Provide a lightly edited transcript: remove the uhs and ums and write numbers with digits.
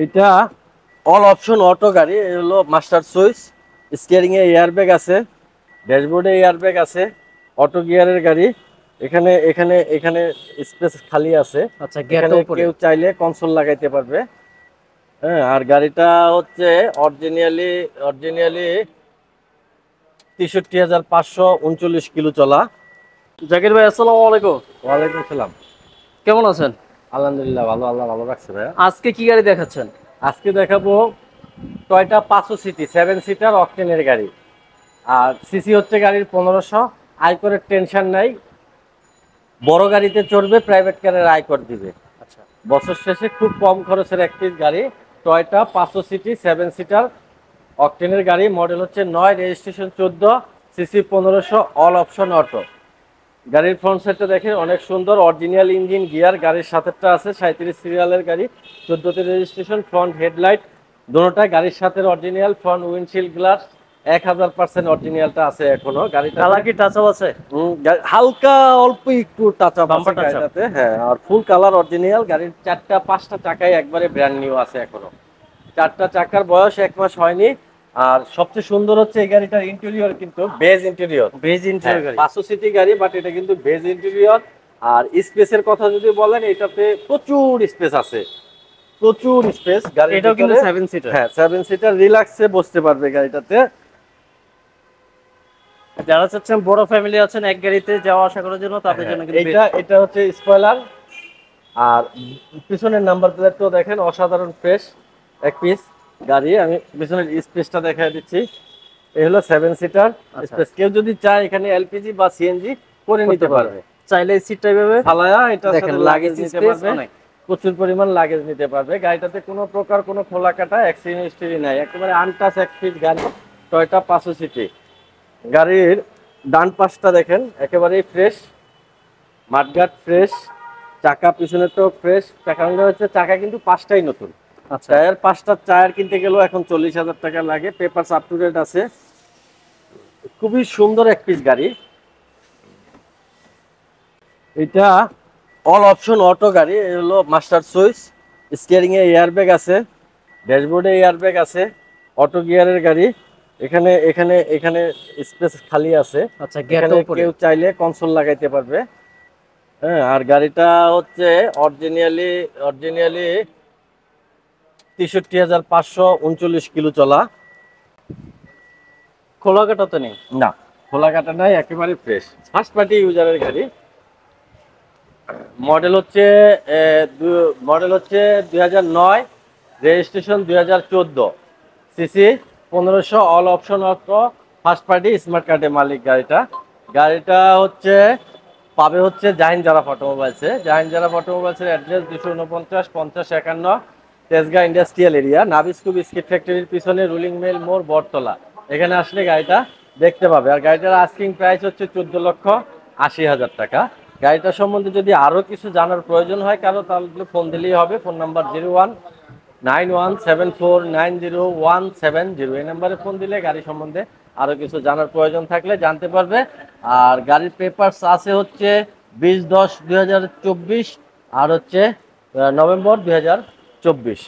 এটা all option auto গাড়ি। এই হলো মাস্টার সুইচ, স্টিয়ারিং এ এয়ার ব্যাগ আছে, ড্যাশবোর্ডে এয়ার ব্যাগ আছে, অটো গিয়ারের গাড়ি। এখানে এখানে এখানে স্পেস খালি আছে। আচ্ছা, এখানে গেটও উপরে। কেউ চাইলে কনসোল লাগাইতে পারবে। হ্যাঁ, আর গাড়িটা হচ্ছে অরিজিনালি অরিজিনালি 63,539 কিলো চলা। জাকির ভাই, আসসালামু আলাইকুম। ওয়ালাইকুম সালাম। কেমন আছেন? আলহামদুলিল্লাহ ভালো, আল্লাহ ভালো রাখছে ভাইয়া। আজকে কি গাড়ি দেখাচ্ছেন? আজকে দেখাবো টয়টা 500 সিটি 7 সিটার অকটেনের গাড়ি। আর সিসি হচ্ছে গাড়ির 1500। আয়করের টেনশন নাই, বড় গাড়িতে চড়বে, প্রাইভেট কারের আয়কর দিবে। আচ্ছা, বছর শেষে খুব কম খরচের একটি গাড়ি, টয়টা 500 সিটি 7 সিটার অকটেনের গাড়ি। মডেল হচ্ছে 9, registration 14, CC 1500, all option auto. গাড়ির ফ্রন্ট সাইডটা দেখেন অনেক সুন্দর, অরিজিনাল ইঞ্জিন গিয়ার। গাড়ির সাথেটা আছে 37 সিরিয়ালের গাড়ি, 14তে রেজিস্ট্রেশন। ফ্রন্ট হেডলাইট দুটোটা গাড়ির সাথে অরিজিনাল। ফ্রন্ট উইন্ডশিল্ড গ্লাস 1000% অরিজিনালটা আছে এখনো গাড়িটা। কালার কি টাচ আপ আছে? হালকা অল্প একটু টাচ আপ আছে বাম্পার টাচ আপ? গাড়িটাতে, হ্যাঁ। আর ফুল কালার অরিজিনাল। গাড়ির 4টা 5টা চাকাই একবারে ব্র্যান্ড নিউ আছে এখনো। 4টা চাকার বয়স 1 মাস হয়নি। আর সবচেয়ে সুন্দর হচ্ছে এই গাড়িটার ইন্টেরিয়র, কিন্তু বেজ ইন্টেরিয়র। বেজ ইন্টেরিয়র গাড়ি। 500 সিটি গাড়ি, বাট এটা কিন্তু বেজ ইন্টেরিয়র। আর স্পেসের কথা যদি বলেন, এটাতে প্রচুর স্পেস আছে, প্রচুর স্পেস গাড়ির এটাও কিন্তু ভিতরে। 7 সিটার। হ্যাঁ, 7 সিটার রিল্যাক্সে বসতে পারবে গাড়িটাতে। যারা চাচ্ছেন বড় ফ্যামিলি আছেন এক গাড়িতে যাওয়া আসা করার জন্য, তাদের হ্যাঁ, জন্য কিন্তু এটা হচ্ছে স্পয়লার। আর পিছনের নাম্বার প্লেটটাও দেখেন অসাধারণ ফ্রেশ এক পিস গাড়ি। আমি পিছনের স্পেসটা দেখাই দিচ্ছি। এই হলো 7 সিটার আচ্ছা, স্পেস। কেউ যদি চায় এখানে এলপিজি বা সিএনজি করে নিতে পারবে। চাইলে সিটটা এইভাবে ফালায়া এটা দেখেন, সাথে লাগেজ লাগেজ নিতে স্পেস পারবে, অনেক। প্রচুর পরিমাণ লাগেজ নিতে পারবে। গাড়িটাতে কোনো প্রকার কোনো খোলা কাটা অ্যাক্সিডেন্ট হিস্টরি নাই, একেবারে আনটাচ এক পিস গাড়ি। টয়টা 500 সিটি গাড়ির ডান পাশটা দেখেন একেবারেই ফ্রেশ, মাঠঘাট ফ্রেশ, চাকা পিছনেরটাও ফ্রেশ। চাকা হচ্ছে চাকা কিন্তু 5টাই নতুন। আচ্ছা, টায়ার 5টা টায়ার কিনতে গেলেও এখন 40,000 টাকা লাগে। পেপারস আপ টু ডেট আছে। খুবই সুন্দর এক পিস গাড়ি। এটা অল অপশন অটো গাড়ি। এই হলো মাস্টার সুইচ, স্টিয়ারিং এ এয়ার ব্যাগ আছে, ড্যাশবোর্ডে এয়ার ব্যাগ আছে, অটো গিয়ারের গাড়ি। এখানে এখানে এখানে স্পেস খালি আছে। আচ্ছা, এখানে গেটও উপরে। কেউ চাইলে কনসোল লাগাইতে পারবে। হ্যাঁ, আর গাড়িটা হচ্ছে অরিজিনালি 63,539 কিলো চলা। খোলা কাটা তো নেই? না, খোলা কাটা নাই, একেবারে ফ্রেশ ফার্স্ট পার্টি ইউজারের গাড়ি। মডেল হচ্ছে মডেল হচ্ছে 2009, registration 2014, CC 1500, all option auto, first party smart কার্ডের মালিক গাড়িটা। গাড়িটা হচ্ছে পাবে হচ্ছে জাহিন জারাফ অটোমোবাইলসে। জাহিন জারাফ অটোমোবাইলসের address 249 50 51 Tejgaon industrial area, Nabisco biscuit ফ্যাক্টরির পিছনে, রুলিং মেল মোড়, বটতলা। এখানে আসলে গাড়িটা দেখতে পাবে। আর গাড়িটার আস্কিং প্রাইস হচ্ছে 14,80,000 টাকা। গাড়িটা সম্বন্ধে যদি আরও কিছু জানার প্রয়োজন হয় কারো, তাহলে ফোন দিলেই হবে। ফোন নাম্বার 0191749017 এই নাম্বারে ফোন দিলে গাড়ি সম্বন্ধে আরও কিছু জানার প্রয়োজন থাকলে জানতে পারবে। আর গাড়ির পেপারস আছে হচ্ছে 20/10/2024, আর হচ্ছে নভেম্বর 2024।